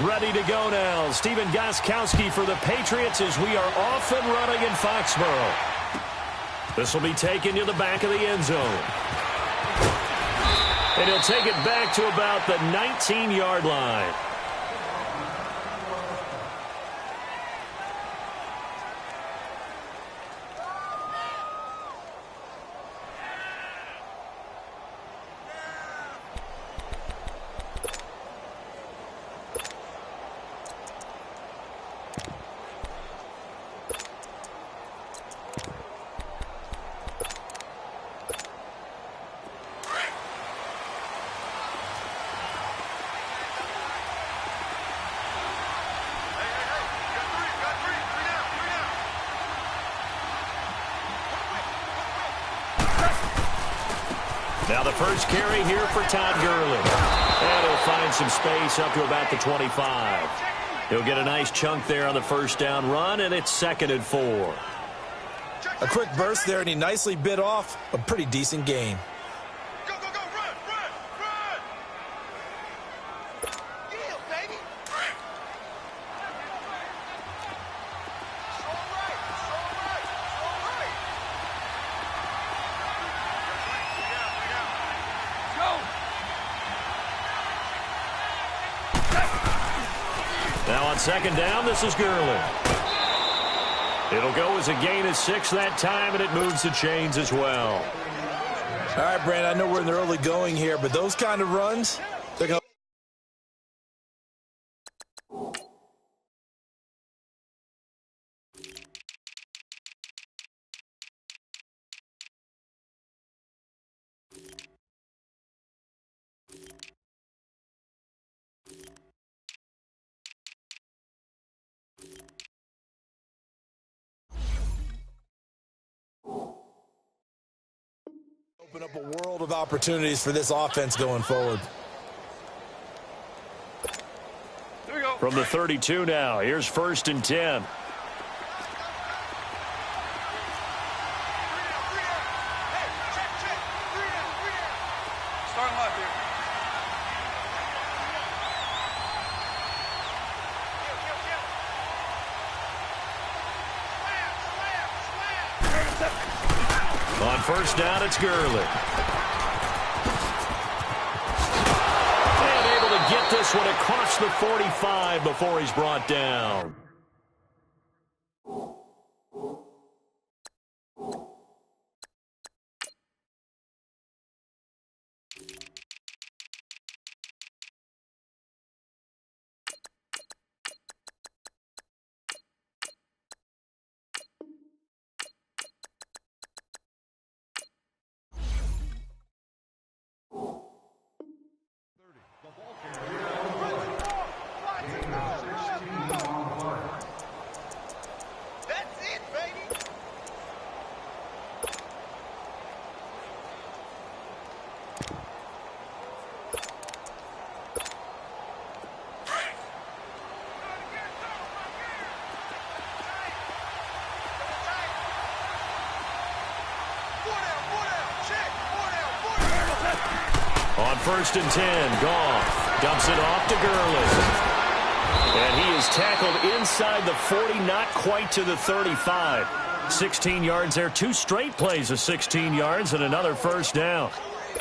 Ready to go now. Stephen Gostkowski for the Patriots as we are off and running in Foxborough. This will be taken to the back of the end zone. And he'll take it back to about the 19-yard line. Now the first carry here for Todd Gurley. And he'll find some space up to about the 25. He'll get a nice chunk there on the first down run, and it's 2nd and 4. A quick burst there, and he nicely bit off a pretty decent gain. Go, go, go, run, run, run! Yeah, baby! It's all right, it's all right, it's all right. Now on 2nd down, this is Gurley. It'll go as a gain of 6 that time, and it moves the chains as well. All right, Brandon, I know we're in the early going here, but those kind of runs, they're going to... open up a world of opportunities for this offense going forward. Here we go. From the 32 now, here's 1st and 10. Starting left here. On 1st down, it's Gurley. And able to get this one across the 45 before he's brought down. That's it, baby. On 1st and 10, Goff dumps it off to Gurley. And he is tackled inside the 40, not quite to the 35. 16 yards there, 2 straight plays of 16 yards and another 1st down.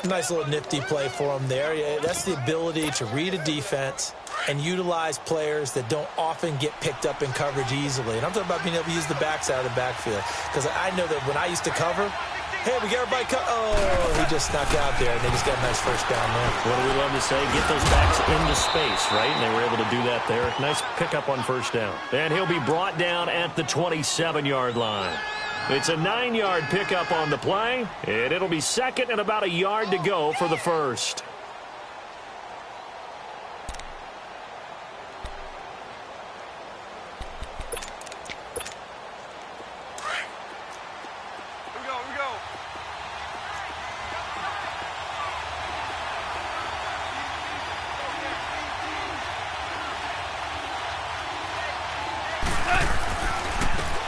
Nice little nifty play for him there. Yeah, that's the ability to read a defense and utilize players that don't often get picked up in coverage easily. And I'm talking about being able to use the backside of the backfield. Because I know that when I used to cover, hey, we get everybody oh, he just snuck out there, and they just got a nice 1st down there. What do we love to say? Get those backs into space, right? And they were able to do that there. Nice pickup on 1st down. And he'll be brought down at the 27-yard line. It's a 9-yard pickup on the play, and it'll be 2nd and about a yard to go for the 1st.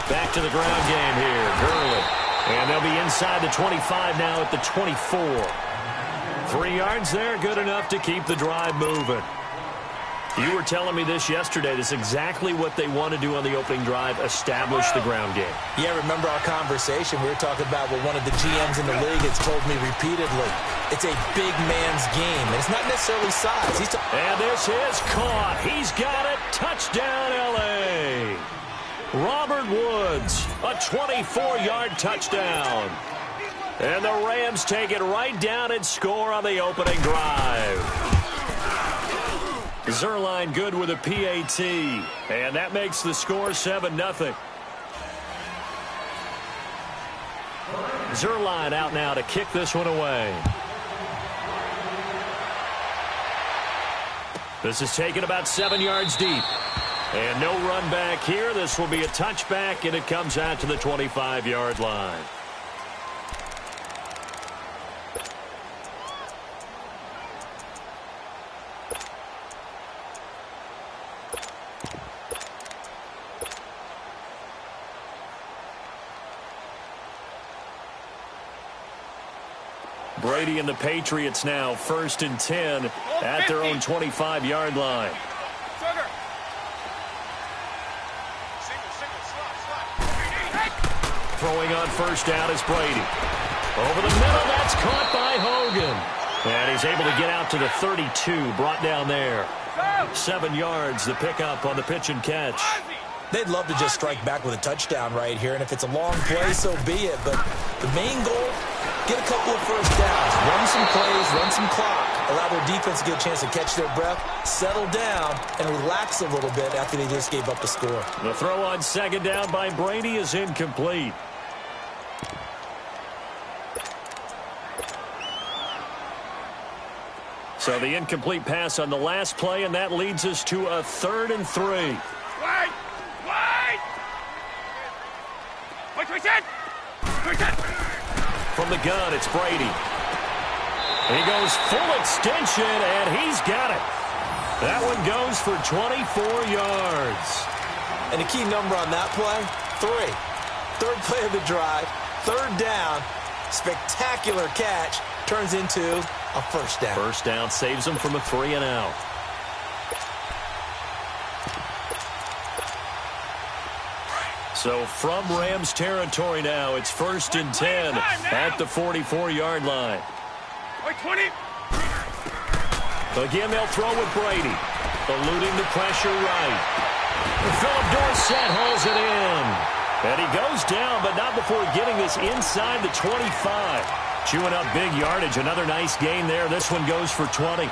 Back to the ground game here, Gurley. And they'll be inside the 25 now at the 24. 3 yards there, good enough to keep the drive moving. You were telling me this yesterday. This is exactly what they want to do on the opening drive, establish the ground game. Yeah, remember our conversation? We were talking about what one of the GMs in the league has told me repeatedly. It's a big man's game, and it's not necessarily size. And this is caught. He's got it. Touchdown, L.A. Robert Woods, a 24-yard touchdown. And the Rams take it right down and score on the opening drive. Zerline good with a PAT, and that makes the score 7-0. Zerline out now to kick this one away. This is taken about 7 yards deep. And no run back here. This will be a touchback, and it comes out to the 25-yard line. Brady and the Patriots now 1st and 10 at their own 25-yard line. Throwing on first down is Brady. Over the middle, that's caught by Hogan. And he's able to get out to the 32, brought down there. 7 yards, the pickup on the pitch and catch. They'd love to just strike back with a touchdown right here, and if it's a long play, so be it. But the main goal, get a couple of first downs, run some plays, run some clock, allow their defense to get a chance to catch their breath, settle down, and relax a little bit after they just gave up the score. The throw on second down by Brady is incomplete. So the incomplete pass on the last play, and that leads us to a 3rd and 3. Wait! From the gun, it's Brady. He goes full extension, and he's got it. That one goes for 24 yards. And the key number on that play, 3. 3rd play of the drive, 3rd down, spectacular catch, turns into a first down. First down saves them from a 3 and out. So from Rams territory now, it's 1st and 10 at the 44-yard line. 20. Again, they'll throw with Brady. Eluding the pressure right. Philip Dorsett hauls it in. And he goes down, but not before getting this inside the 25. Chewing up big yardage. Another nice gain there. This one goes for 20.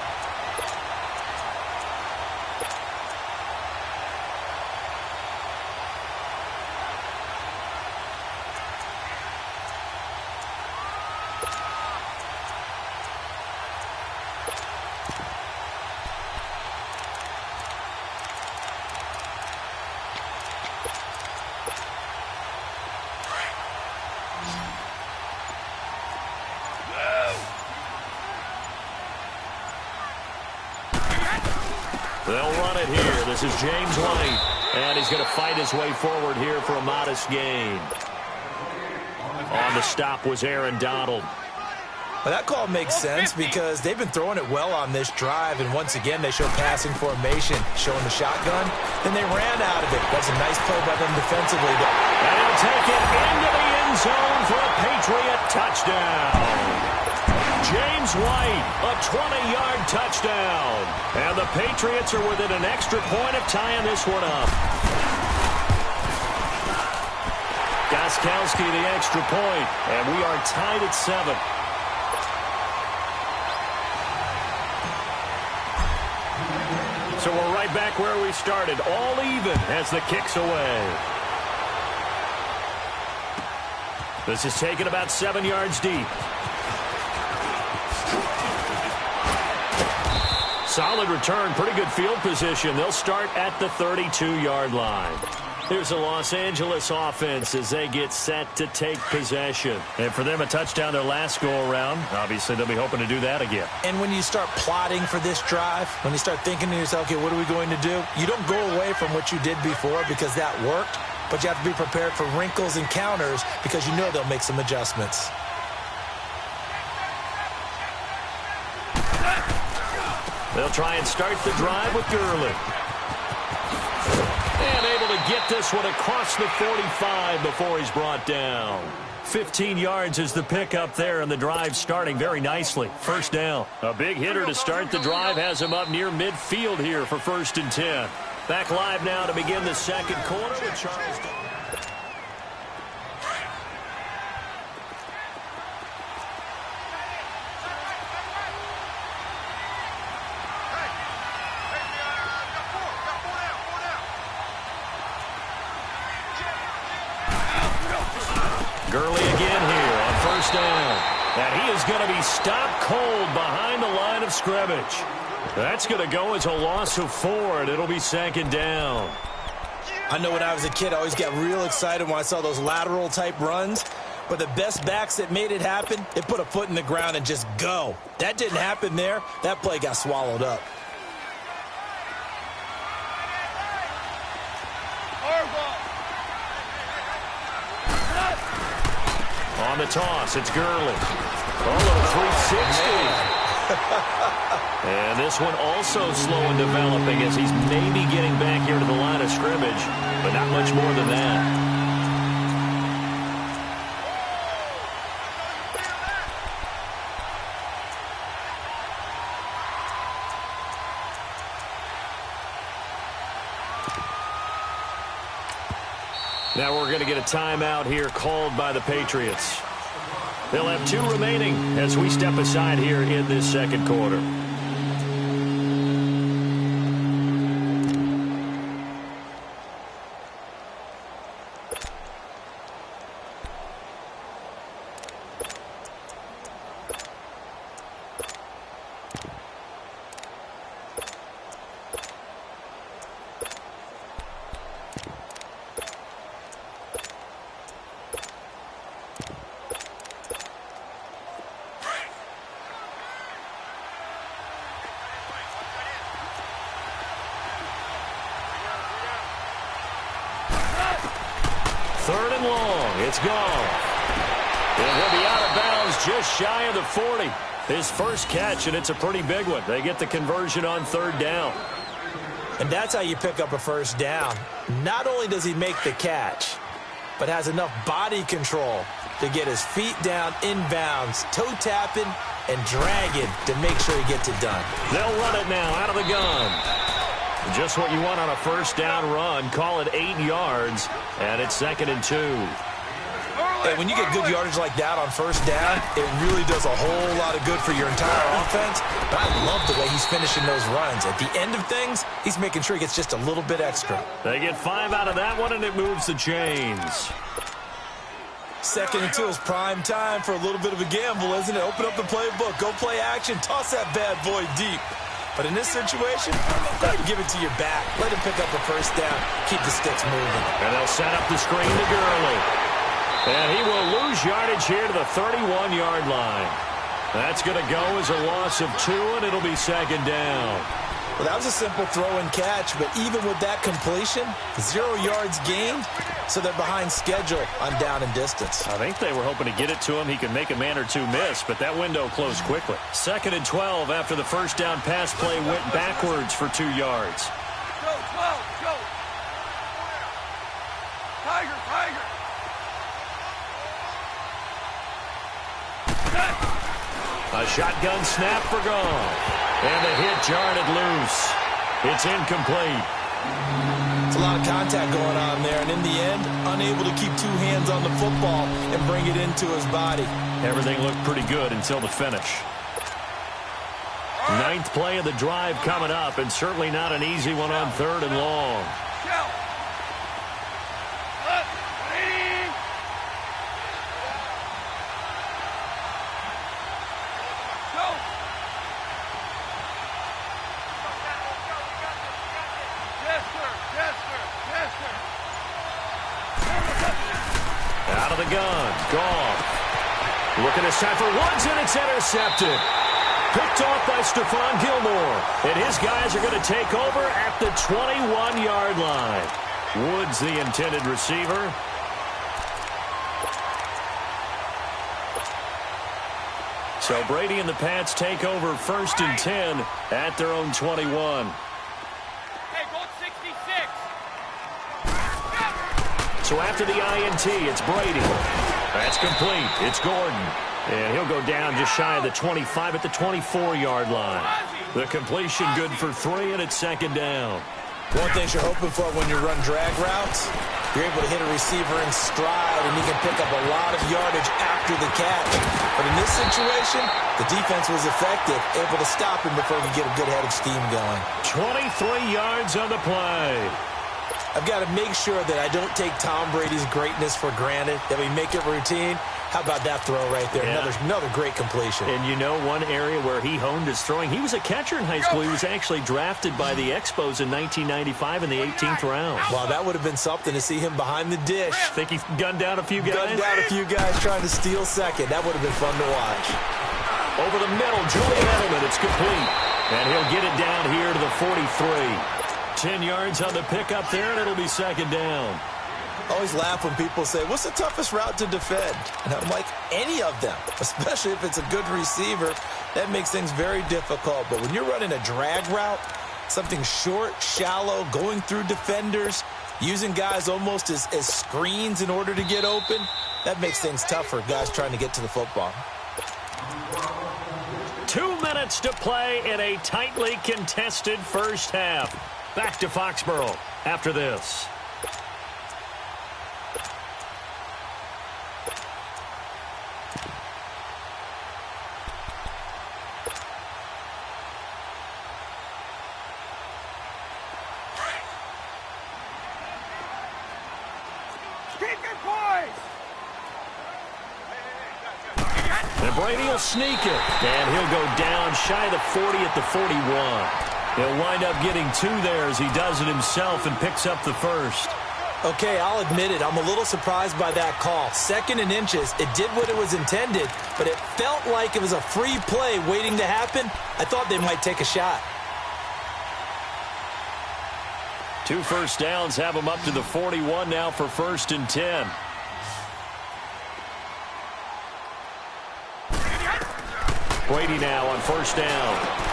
They'll run it here. This is James White. And he's going to fight his way forward here for a modest gain. On the stop was Aaron Donald. Well, that call makes sense because they've been throwing it well on this drive, and once again they show passing formation, showing the shotgun. Then they ran out of it. That's a nice play by them defensively. And he'll take it into the end zone for a Patriot touchdown. James White, a 20-yard touchdown. And the Patriots are within an extra point of tying this one up. Gostkowski the extra point, and we are tied at 7. So we're right back where we started, all even as the kick's away. This is taken about 7 yards deep. Solid return, pretty good field position. They'll start at the 32-yard line. Here's the Los Angeles offense as they get set to take possession. And for them, a touchdown their last go-around. Obviously, they'll be hoping to do that again. And when you start plotting for this drive, when you start thinking to yourself, okay, what are we going to do? You don't go away from what you did before because that worked, but you have to be prepared for wrinkles and counters because you know they'll make some adjustments. They'll try and start the drive with Gurley. And able to get this one across the 45 before he's brought down. 15 yards is the pickup there, and the drive starting very nicely. First down. A big hitter to start the drive has him up near midfield here for 1st and 10. Back live now to begin the second quarter with Charles. Gurley again here on 1st down. And he is going to be stopped cold behind the line of scrimmage. That's going to go as a loss of 4, and it'll be 2nd down. I know when I was a kid, I always got real excited when I saw those lateral-type runs. But the best backs that made it happen, they put a foot in the ground and just go. That didn't happen there. That play got swallowed up. On the toss, it's Gurley. A little 360. And this one also slow in developing as he's maybe getting back here to the line of scrimmage, but not much more than that. Now we're going to get a timeout here called by the Patriots. They'll have 2 remaining as we step aside here in this second quarter. Third and long. It's gone. And he'll be out of bounds just shy of the 40. His first catch, and it's a pretty big one. They get the conversion on 3rd down. And that's how you pick up a 1st down. Not only does he make the catch, but has enough body control to get his feet down inbounds, toe tapping and dragging to make sure he gets it done. They'll run it now out of the gun. Just what you want on a 1st down run. Call it 8 yards, and it's 2nd and 2. Hey, when you get good yardage like that on 1st down, it really does a whole lot of good for your entire offense. But I love the way he's finishing those runs. At the end of things, he's making sure he gets just a little bit extra. They get 5 out of that one, and it moves the chains. 2nd and 2 is prime time for a little bit of a gamble, isn't it? Open up the playbook, go play action, toss that bad boy deep. But in this situation, go ahead and give it to your back. Let him pick up a 1st down. Keep the sticks moving. And they'll set up the screen to Gurley. And he will lose yardage here to the 31-yard line. That's going to go as a loss of 2, and it'll be 2nd down. Well, that was a simple throw and catch, but even with that completion, 0 yards gained, so they're behind schedule on down and distance. I think they were hoping to get it to him. He could make a man or 2 miss, but that window closed quickly. 2nd and 12 after the 1st down pass play went backwards for 2 yards. Go, 12, go. Tiger, Tiger. A shotgun snap for Goff. And the hit jarred it loose. It's incomplete. It's a lot of contact going on there, and in the end, unable to keep 2 hands on the football and bring it into his body. Everything looked pretty good until the finish. 9th play of the drive coming up, and certainly not an easy one on 3rd and long. Out of the gun, Goff. Looking this time for Woods, and it's intercepted. Picked off by Stephon Gilmore. And his guys are going to take over at the 21-yard line. Woods, the intended receiver. So Brady and the Pats take over 1st and 10 at their own 21. Hey, go 66. So after the INT, it's Brady. That's complete. It's Gordon. And he'll go down just shy of the 25 at the 24-yard line. The completion good for 3, and it's 2nd down. One thing you're hoping for when you run drag routes, you're able to hit a receiver in stride, and he can pick up a lot of yardage after the catch. But in this situation, the defense was effective, able to stop him before he could get a good head of steam going. 23 yards on the play. I've got to make sure that I don't take Tom Brady's greatness for granted, that we make it routine. How about that throw right there? Yeah. Another great completion. And you know one area where he honed his throwing? He was a catcher in high school. He was actually drafted by the Expos in 1995 in the 18th round. Wow, that would have been something to see him behind the dish. Think he gunned down a few guys? Gunned down a few guys trying to steal second. That would have been fun to watch. Over the middle, Julian Edelman. It's complete. And he'll get it down here to the 43. 10 yards on the pickup there, and it'll be 2nd down. I always laugh when people say, what's the toughest route to defend? And I'm like, any of them, especially if it's a good receiver. That makes things very difficult. But when you're running a drag route, something short, shallow, going through defenders, using guys almost as screens in order to get open, that makes things tough for guys trying to get to the football. 2 minutes to play in a tightly contested first half. Back to Foxborough after this. And Brady will sneak it. And he'll go down shy of the 40 at the 41. He'll wind up getting 2 there as he does it himself and picks up the 1st. Okay, I'll admit it. I'm a little surprised by that call. 2nd and inches. It did what it was intended, but it felt like it was a free play waiting to happen. I thought they might take a shot. 2 first downs have him up to the 41 now for 1st and 10. Brady now on 1st down.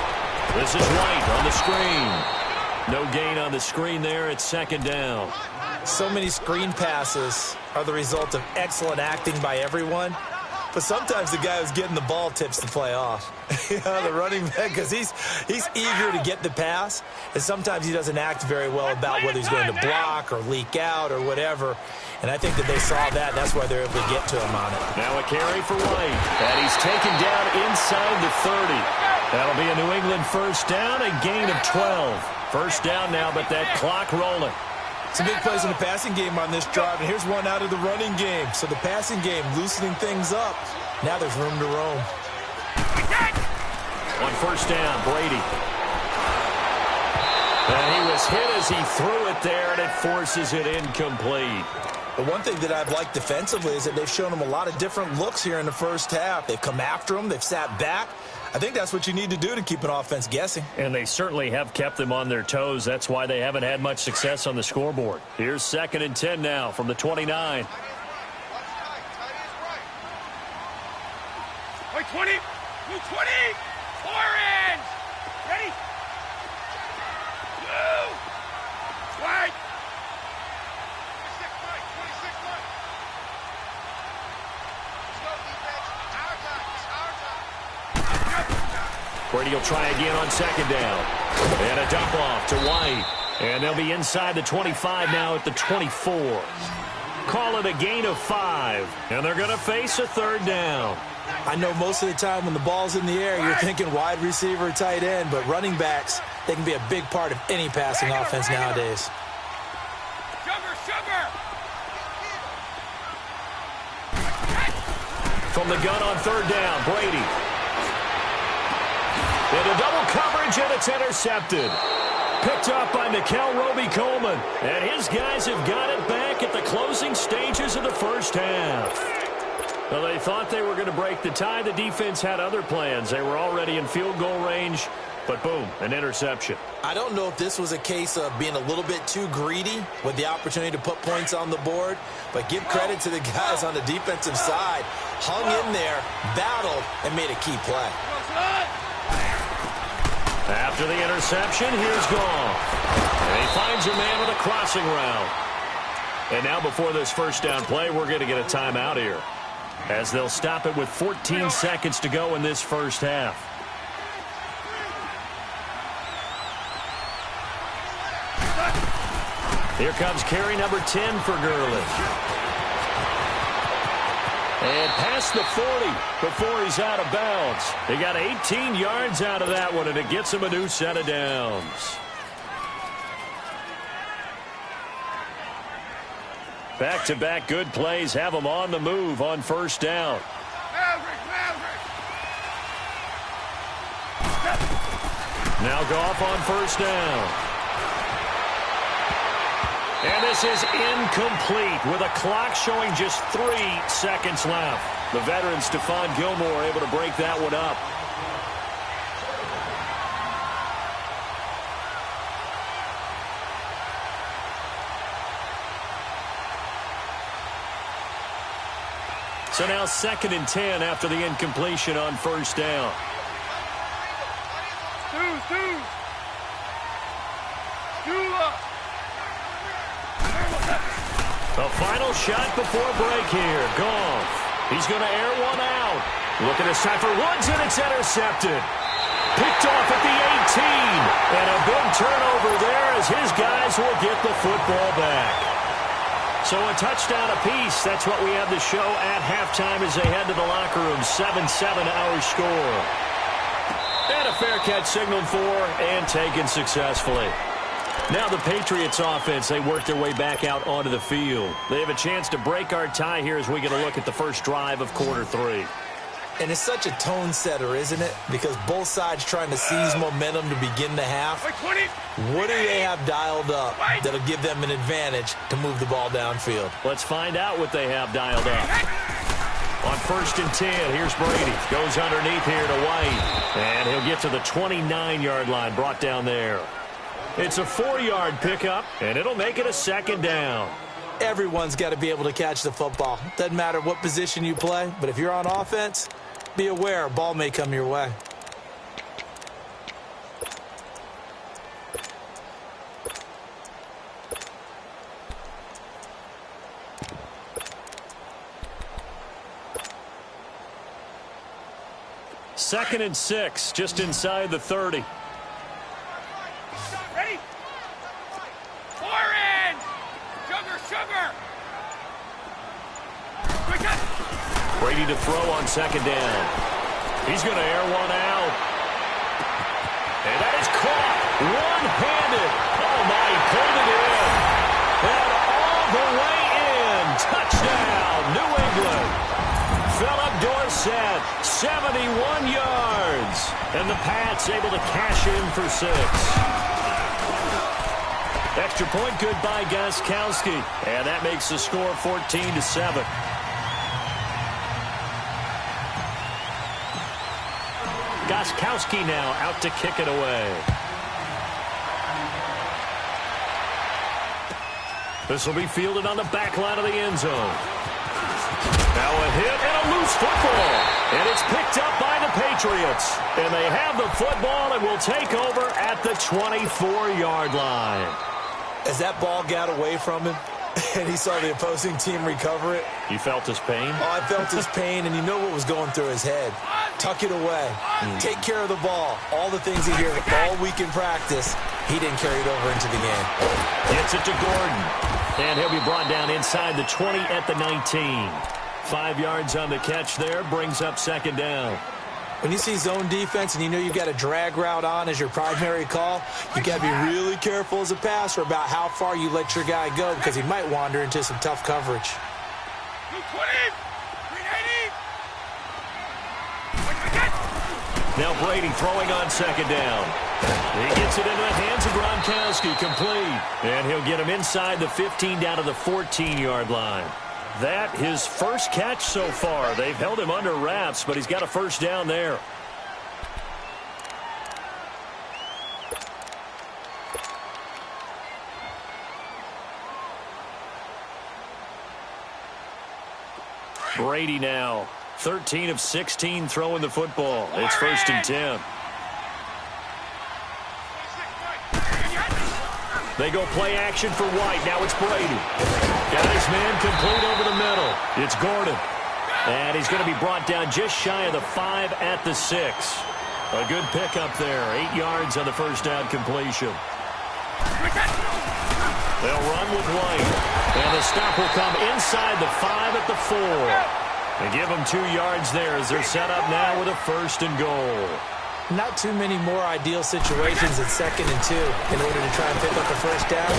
This is White on the screen. No gain on the screen there. It's 2nd down. So many screen passes are the result of excellent acting by everyone. But sometimes the guy who's getting the ball tips the play off. The running back, because he's eager to get the pass, and sometimes he doesn't act very well about whether he's going to block or leak out or whatever. And I think that they saw that, and that's why they're able to get to him on it. Now a carry for White, and he's taken down inside the 30. That'll be a New England 1st down, a gain of 12. 1st down now, but that clock rolling. Some big plays in the passing game on this drive, and here's one out of the running game. So the passing game loosening things up. Now there's room to roam. On 1st down, Brady. And he was hit as he threw it there, and it forces it incomplete. The one thing that I've liked defensively is that they've shown him a lot of different looks here in the first half. They've come after him. They've sat back. I think that's what you need to do to keep an offense guessing. And they certainly have kept them on their toes. That's why they haven't had much success on the scoreboard. Here's 2nd and 10 now from the 29. Wait, 20. Move 20. Orange. Ready? Move. Wait. 26 right. 26 right. Let's go, defense. Our time. It's our time. Brady will try again on 2nd down. And a dump off to White. And they'll be inside the 25 now at the 24. Call it a gain of 5. And they're going to face a 3rd down. I know most of the time when the ball's in the air, you're thinking wide receiver, tight end, but running backs, they can be a big part of any passing offense nowadays. Sugar. From the gun on 3rd down, Brady. Into double coverage, and it's intercepted. Picked up by Mikel Roby-Coleman. And his guys have got it back at the closing stages of the first half. Well, they thought they were going to break the tie. The defense had other plans. They were already in field goal range. But boom, an interception. I don't know if this was a case of being a little bit too greedy with the opportunity to put points on the board, but give credit to the guys on the defensive side. Hung in there, battled, and made a key play. After the interception, here's Goff. And he finds a man with a crossing route. And now before this first down play, we're going to get a timeout here, as they'll stop it with 14 seconds to go in this first half. Here comes carry number 10 for Gurley. And past the 40 before he's out of bounds. He got 18 yards out of that one, and it gets him a new set of downs. Back-to-back good plays have him on the move on first down. Now Goff on first down. And this is incomplete with a clock showing just 3 seconds left. The veteran Stephon Gilmore able to break that one up. So now 2nd and 10 after the incompletion on first down. The final shot before break here. Goff. He's going to air one out. Looking this time for Woods, and it's intercepted. Picked off at the 18. And a big turnover there as his guys will get the football back. So a touchdown apiece. That's what we have to show at halftime as they head to the locker room. 7-7 our score. And a fair catch signaled for and taken successfully. Now the Patriots offense, they work their way back out onto the field. They have a chance to break our tie here as we get a look at the first drive of quarter 3. And it's such a tone setter, isn't it? Because both sides trying to seize momentum to begin the half. What do they have dialed up that'll give them an advantage to move the ball downfield? Let's find out what they have dialed up. On 1st and 10, here's Brady. Goes underneath here to White. And he'll get to the 29-yard line, brought down there. It's a 4-yard pickup, and it'll make it a 2nd down. Everyone's got to be able to catch the football. Doesn't matter what position you play, but if you're on offense, be aware a ball may come your way. Second and 6, just inside the 30. Ready? Orange! Sugar! Brady to throw on 2nd down. He's going to air one out. And that is caught one-handed. Oh, my, he pulled it in. And all the way in. Touchdown, New England. Philip Dorsett, 71 yards. And the Pats able to cash in for 6. Extra point good by Gostkowski. And that makes the score 14-7. Gostkowski now out to kick it away. This will be fielded on the back line of the end zone. Now a hit and a loose football. And it's picked up by the Patriots. And they have the football and will take over at the 24-yard line. As that ball got away from him and he saw the opposing team recover it. You felt his pain? Oh, I felt his pain, and you know what was going through his head. Tuck it away. Take care of the ball. All the things he heard all week in practice, he didn't carry it over into the game. Gets it to Gordon. And he'll be brought down inside the 20 at the 19. 5 yards on the catch there, brings up 2nd down. When you see zone defense and you know you've got a drag route on as your primary call, you got to be really careful as a passer about how far you let your guy go because he might wander into some tough coverage. 220! Now Brady throwing on 2nd down. He gets it into the hands of Gronkowski, complete. And he'll get him inside the 15 down to the 14-yard line. That his first catch so far. They've held him under wraps, but he's got a 1st down there. Brady now, 13 of 16 throwing the football. It's 1st and 10. They go play action for White. Now it's Brady. Got his man complete over the middle. It's Gordon. And he's going to be brought down just shy of the 5 at the 6. A good pickup there. 8 yards on the first down completion. They'll run with White. And the stop will come inside the 5 at the 4. And give them 2 yards there as they're set up now with a 1st and goal. Not too many more ideal situations at 2nd and 2 in order to try and pick up the first down.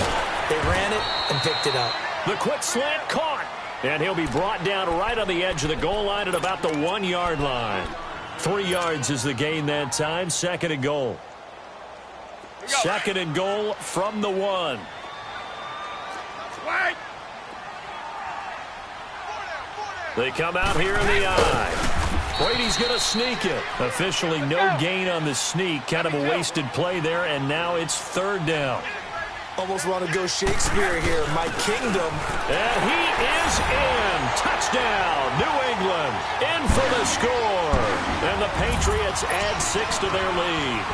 They ran it and picked it up. The quick slant caught. And he'll be brought down right on the edge of the goal line at about the 1-yard line. 3 yards is the gain that time. 2nd and goal. 2nd and goal from the 1. They come out here in the eye. Brady's going to sneak it. Officially no gain on the sneak. Kind of a wasted play there, and now it's 3rd down. Almost want to go Shakespeare here. My kingdom. And he is in. Touchdown, New England. In for the score. And the Patriots add 6 to their lead.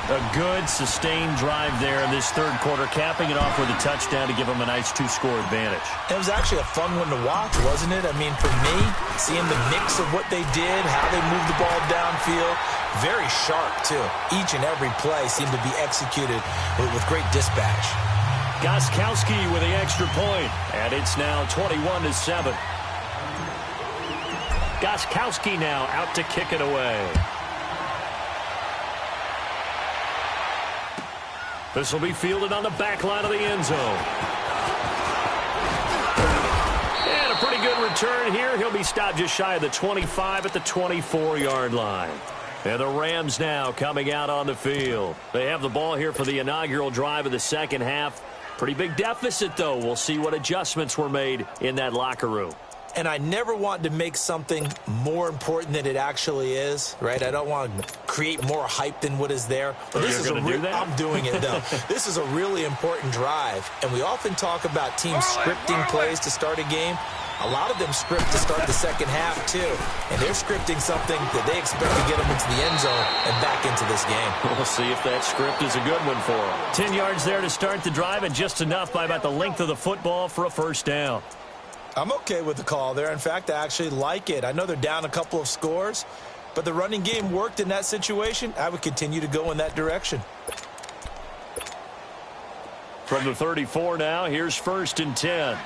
A good, sustained drive there in this 3rd quarter, capping it off with a touchdown to give them a nice 2-score advantage. It was actually a fun one to watch, wasn't it? I mean, for me, seeing the mix of what they did, how they moved the ball downfield, very sharp, too. Each and every play seemed to be executed with great dispatch. Gostkowski with the extra point, and it's now 21-7. Gostkowski now out to kick it away. This will be fielded on the back line of the end zone. And a pretty good return here. He'll be stopped just shy of the 25 at the 24-yard line. And the Rams now coming out on the field. They have the ball here for the inaugural drive of the 2nd half. Pretty big deficit, though. We'll see what adjustments were made in that locker room. And I never want to make something more important than it actually is, right? I don't want to create more hype than what is there. But this is I'm doing it, though. This is a really important drive. And we often talk about teams scripting plays to start a game. A lot of them script to start the 2nd half, too. And they're scripting something that they expect to get them into the end zone and back into this game. We'll see if that script is a good one for them. 10 yards there to start the drive, and just enough by about the length of the football for a 1st down. I'm okay with the call there. In fact, I actually like it. I know they're down a couple of scores, but the running game worked in that situation. I would continue to go in that direction. From the 34 now, here's 1st and 10.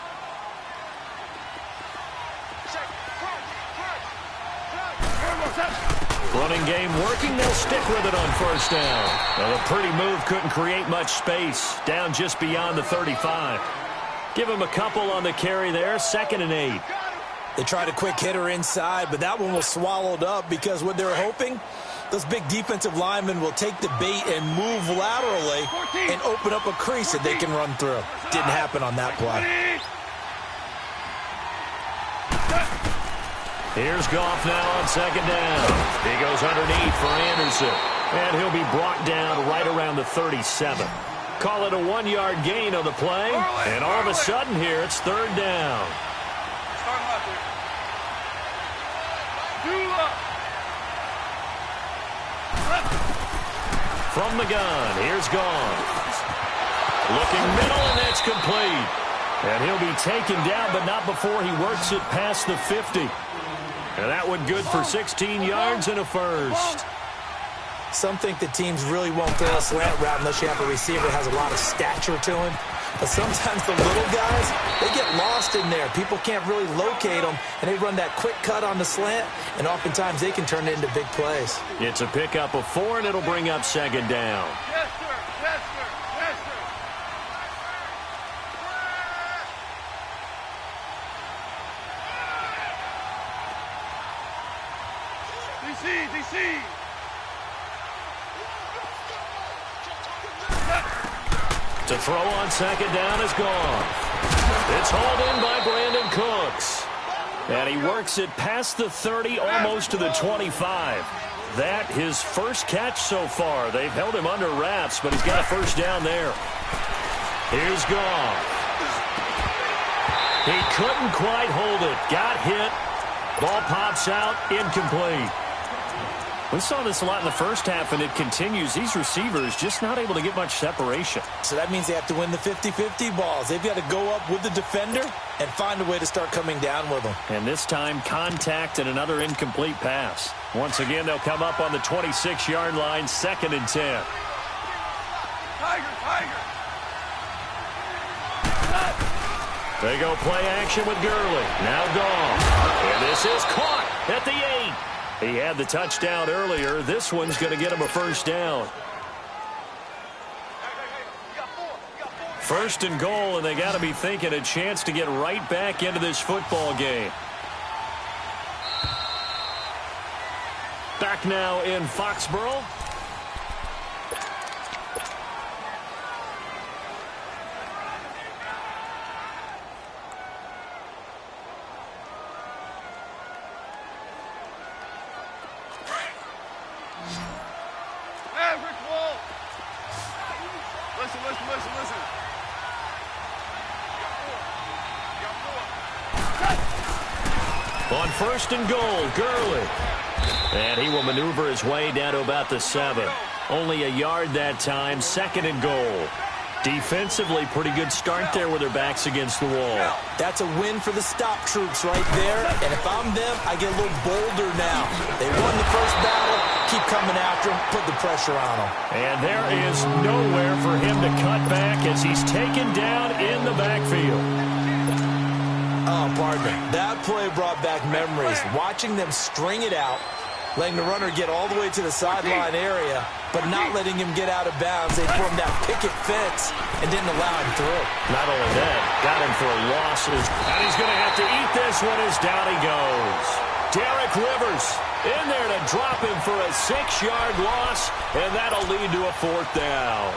Running game working. They'll stick with it on 1st down. Well, a pretty move couldn't create much space. Down just beyond the 35. Give him a couple on the carry there. 2nd and 8. They tried a quick hitter inside, but that one was swallowed up because what they're hoping, those big defensive linemen will take the bait and move laterally and open up a crease that they can run through. Didn't happen on that play. Here's Goff now on 2nd down. He goes underneath for Anderson, and he'll be brought down right around the 37. Call it a 1-yard gain on the play, and all of a sudden here it's 3rd down. From the gun, here's Goff. Looking middle, and that's complete. And he'll be taken down, but not before he works it past the 50. And that one good for 16 yards and a 1st. Some think that teams really won't throw a slant route unless you have a receiver that has a lot of stature to him. But sometimes the little guys, they get lost in there. People can't really locate them, and they run that quick cut on the slant, and oftentimes they can turn it into big plays. It's a pickup of 4, and it'll bring up 2nd down. Yes, sir. Yes, sir. Yes, sir. DC. To throw on 2nd down is gone. It's hauled in by Brandon Cooks. And he works it past the 30, almost to the 25. That his first catch so far. They've held him under wraps, but he's got a 1st down there. Here's Goff. He couldn't quite hold it. Got hit. Ball pops out. Incomplete. We saw this a lot in the first half, and it continues. These receivers just not able to get much separation. So that means they have to win the 50-50 balls. They've got to go up with the defender and find a way to start coming down with them. And this time, contact and another incomplete pass. Once again, they'll come up on the 26-yard line, 2nd and 10. Tiger! They go play action with Gurley. Now gone. And this is caught at the 8. He had the touchdown earlier. This one's going to get him a first down. 1st and goal, and they got to be thinking a chance to get right back into this football game. Back now in Foxborough. Listen. On 1st and goal, Gurley. And he will maneuver his way down to about the 7. Only a yard that time, 2nd and goal. Defensively, pretty good start there with their backs against the wall. That's a win for the stop troops right there. And if I'm them, I get a little bolder now. They won the first battle. Keep coming after him. Put the pressure on him. And there is nowhere for him to cut back as he's taken down in the backfield. Oh, pardon me. That play brought back memories. Watching them string it out, letting the runner get all the way to the sideline area, but not letting him get out of bounds. They formed that picket fence and didn't allow him through. Not only that, got him for a loss. And he's going to have to eat this one as down he goes. Derek Rivers in there to drop him for a 6-yard loss, and that'll lead to a 4th down.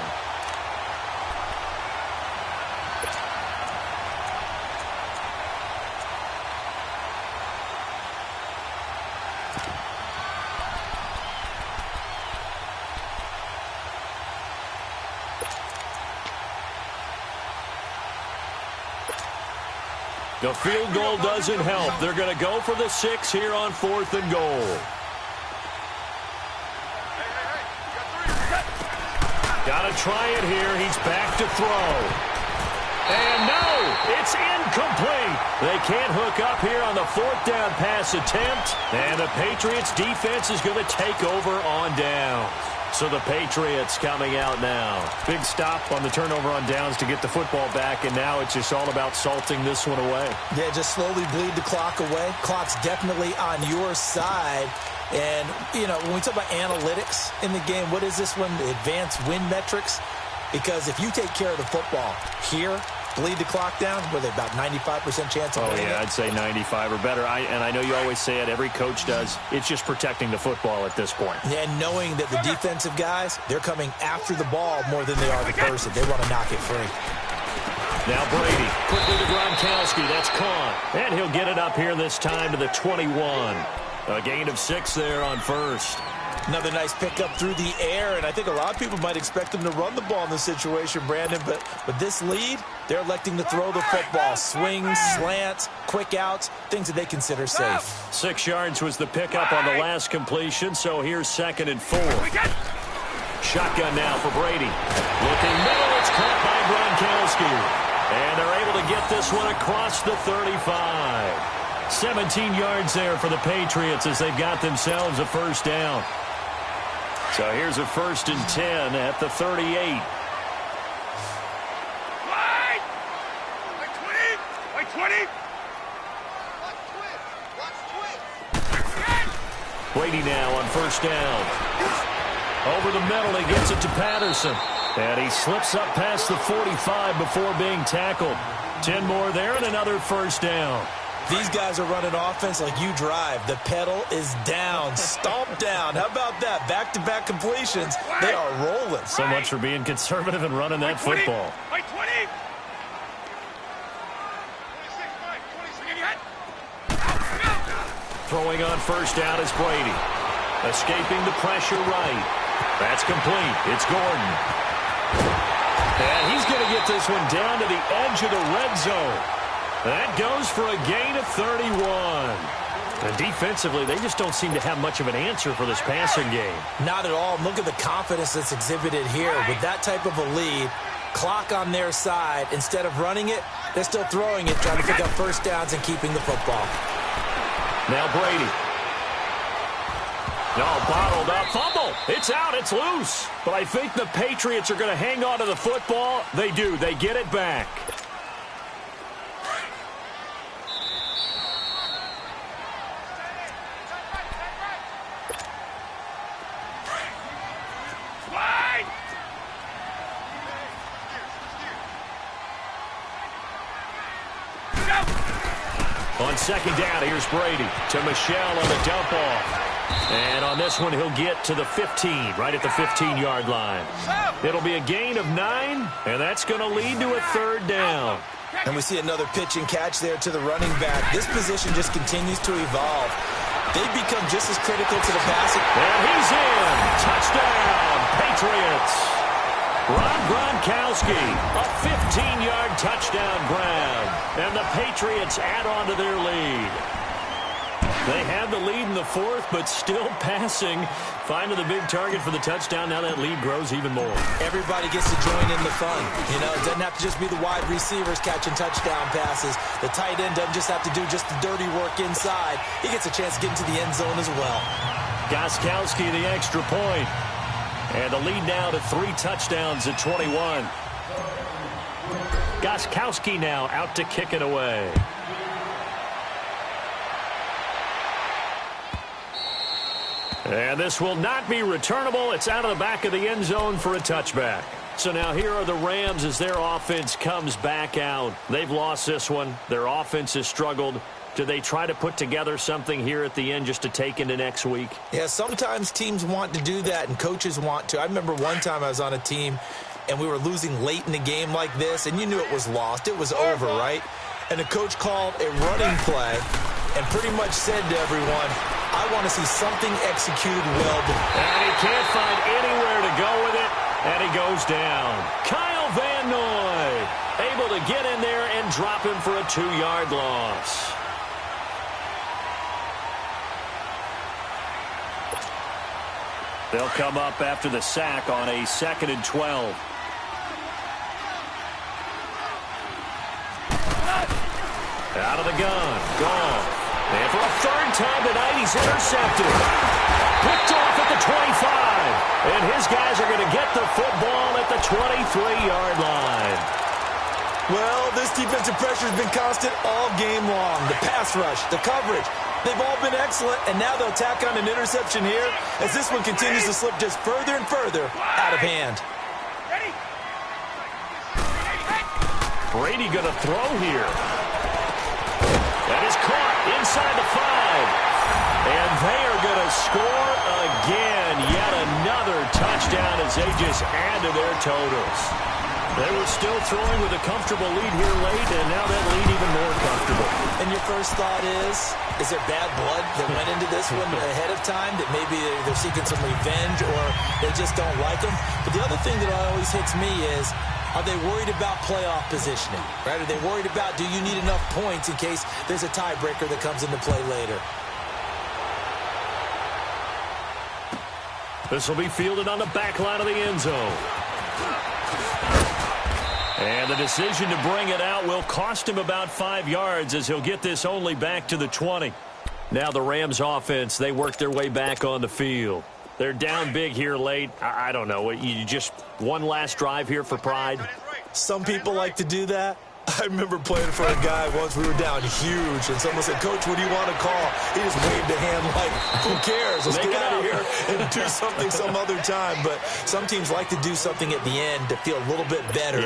The field goal doesn't help. They're going to go for the 6 here on 4th and goal. Got to try it here. He's back to throw. And no, it's incomplete. They can't hook up here on the 4th down pass attempt. And the Patriots defense is going to take over on downs. So the Patriots coming out now. Big stop on the turnover on downs to get the football back, and now it's just all about salting this one away. Yeah, just slowly bleed the clock away. Clock's definitely on your side. And, you know, when we talk about analytics in the game, what is this one? Advanced win metrics? Because if you take care of the football here, bleed the clock down, with about 95% chance of winning. Oh, yeah, I'd say 95 or better. And I know you always say it, every coach does. It's just protecting the football at this point. Yeah, and knowing that the defensive guys, they're coming after the ball more than they are the person. They want to knock it free. Now Brady, quickly to Gronkowski. That's caught. And he'll get it up here this time to the 21. A gain of 6 there on 1st. Another nice pickup through the air, and I think a lot of people might expect him to run the ball in this situation, Brandon, but with this lead, they're electing to throw the football. Swings, slants, quick outs, things that they consider safe. 6 yards was the pickup on the last completion, so here's 2nd and 4. Shotgun now for Brady. Looking middle, it's caught by Gronkowski. And they're able to get this one across the 35. 17 yards there for the Patriots as they've got themselves a first down. So here's a 1st and 10 at the 38. Wide! Like 20! Brady now on 1st down. Over the middle, he gets it to Patterson. And he slips up past the 45 before being tackled. 10 more there and another first down. These guys are running offense like you drive. The pedal is down, stomp down. How about that? Back-to-back completions. They are rolling. So much for being conservative and running that football. Like 20! Throwing on 1st down is Brady. Escaping the pressure right. That's complete. It's Gordon. And he's going to get this one down to the edge of the red zone. That goes for a gain of 31. And defensively, they just don't seem to have much of an answer for this passing game. Not at all. Look at the confidence that's exhibited here. With that type of a lead, clock on their side, instead of running it, they're still throwing it, trying to pick up first downs and keeping the football. Now Brady. No, bottled up. Fumble. It's out. It's loose. But I think the Patriots are going to hang on to the football. They do. They get it back. On second down, here's Brady to Michelle on the dump off. And on this one, he'll get to the 15, right at the 15-yard line. It'll be a gain of 9, and that's going to lead to a third down. And we see another pitch and catch there to the running back. This position just continues to evolve. They've become just as critical to the passing. And he's in. Touchdown, Patriots. Rob Gronkowski, a 15-yard touchdown grab. And the Patriots add on to their lead. They have the lead in the fourth, but still passing. Finding the big target for the touchdown. Now that lead grows even more. Everybody gets to join in the fun. You know, it doesn't have to just be the wide receivers catching touchdown passes. The tight end doesn't just have to do just the dirty work inside. He gets a chance to get into the end zone as well. Gronkowski the extra point. And the lead now to 3 touchdowns at 21. Gronkowski now out to kick it away. And this will not be returnable. It's out of the back of the end zone for a touchback. So now here are the Rams as their offense comes back out. They've lost this one. Their offense has struggled. Do they try to put together something here at the end just to take into next week? Yeah, sometimes teams want to do that and coaches want to. I remember one time I was on a team and we were losing late in the game like this, and you knew it was lost. It was over, right? And the coach called a running play and pretty much said to everyone, I want to see something executed well done. And he can't find anywhere to go with it, and he goes down. Kyle Van Noy able to get in there and drop him for a 2-yard loss. They'll come up after the sack on a 2nd and 12. Out of the gun. Gone. And for a third time tonight, he's intercepted. Picked off at the 25. And his guys are going to get the football at the 23-yard line. Well, this defensive pressure has been constant all game long. The pass rush, the coverage, they've all been excellent, and now they'll tack on an interception here as this one continues to slip just further and further out of hand. Brady going to throw here. That is caught inside the 5. And they are going to score again. Yet another touchdown as they just add to their totals. They were still throwing with a comfortable lead here late, and now that lead even more comfortable. And your first thought is there bad blood that went into this one ahead of time, that maybe they're seeking some revenge or they just don't like them? But the other thing that always hits me is, are they worried about playoff positioning? Right? Are they worried about, do you need enough points in case there's a tiebreaker that comes into play later? This will be fielded on the back line of the end zone. And the decision to bring it out will cost him about 5 yards as he'll get this only back to the 20. Now the Rams offense, they work their way back on the field. They're down big here late. I don't know. You just one last drive here for pride? Some people like to do that. I remember playing for a guy once. We were down huge, and someone said, Coach, what do you want to call? He just waved a hand like, who cares? Let's get out of here and do something some other time. But some teams like to do something at the end to feel a little bit better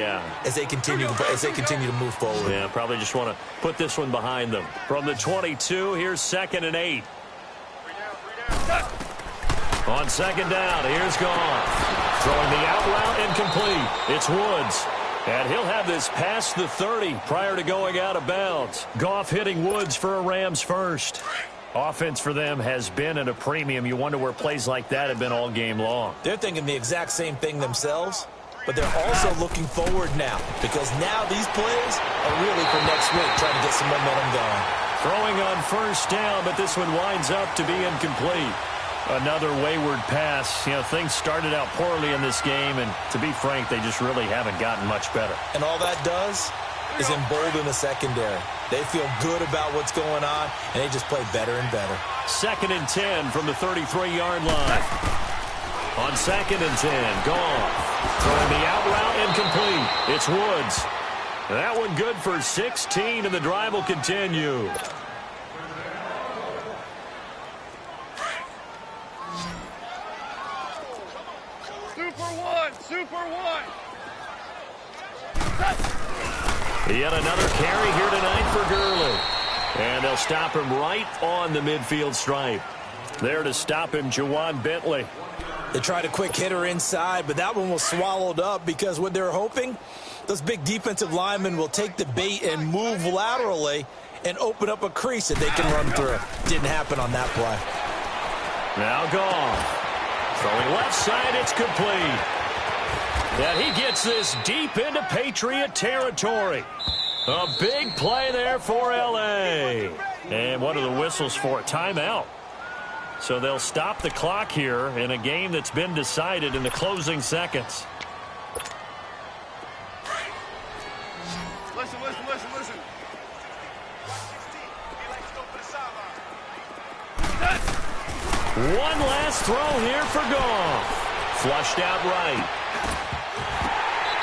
as they continue to move forward. Yeah, probably just want to put this one behind them. From the 22, here's 2nd and 8. On 2nd down, here's Goff. Throwing the out route incomplete. It's Woods. And he'll have this past the 30 prior to going out of bounds. Goff hitting Woods for a Rams first. Offense for them has been at a premium. You wonder where plays like that have been all game long. They're thinking the exact same thing themselves. but they're also looking forward now because now these plays are really for next week, trying to get some momentum going. Throwing on first down, but this one winds up to be incomplete. Another wayward pass. You know, things started out poorly in this game, and to be frank, they just really haven't gotten much better. And all that does is embolden the secondary. They feel good about what's going on, and they just play better and better. 2nd and 10 from the 33-yard line. On 2nd and 10, gone. Throwing the out route, incomplete. It's Woods. That one good for 16, and the drive will continue. Super one. Yet another carry here tonight for Gurley. And they'll stop him right on the midfield stripe. There to stop him, Juwan Bentley. They tried a quick hitter inside, but that one was swallowed up because what they're hoping, those big defensive linemen will take the bait and move laterally and open up a crease that they can run through. Didn't happen on that play. Now gone. Throwing left side, it's complete. And he gets this deep into Patriot territory. A big play there for L.A. And what are the whistles for? Timeout. So they'll stop the clock here in a game that's been decided in the closing seconds. Listen. One last throw here for Goff. Flushed out right.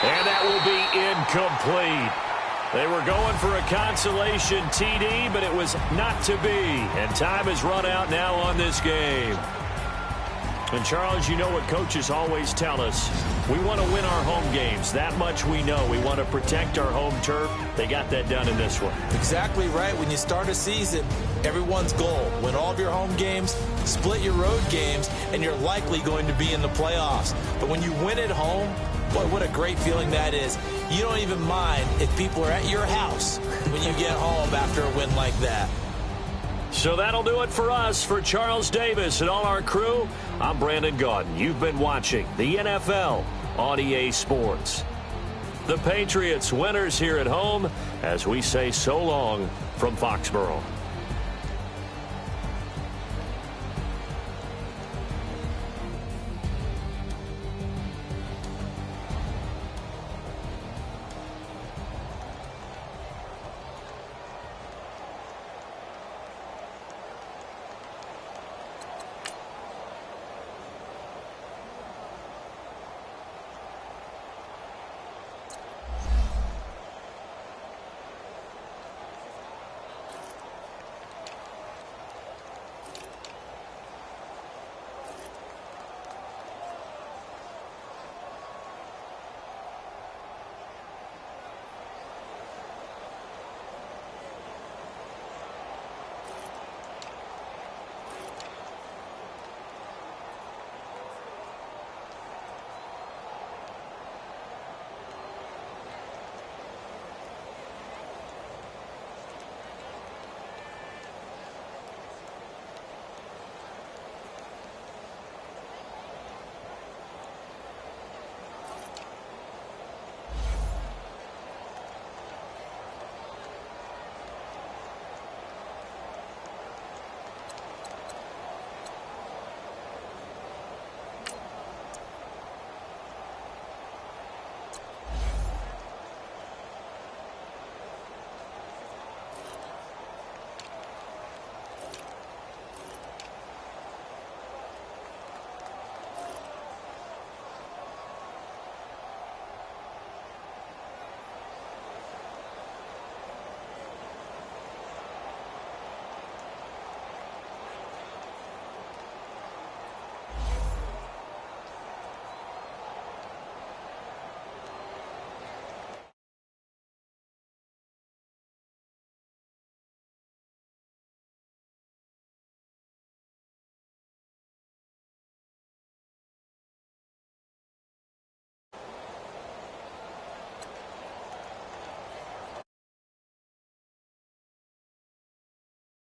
And that will be incomplete. They were going for a consolation TD, but it was not to be. And time has run out now on this game. And, Charles, you know what coaches always tell us. We want to win our home games. That much we know. We want to protect our home turf. They got that done in this one. Exactly right. When you start a season, everyone's goal, win all of your home games, split your road games, and you're likely going to be in the playoffs. But when you win at home, boy, what a great feeling that is. You don't even mind if people are at your house when you get home after a win like that. So that'll do it for us. For Charles Davis and all our crew, I'm Brandon Gaudin. You've been watching the NFL on EA Sports. The Patriots winners here at home as we say so long from Foxborough.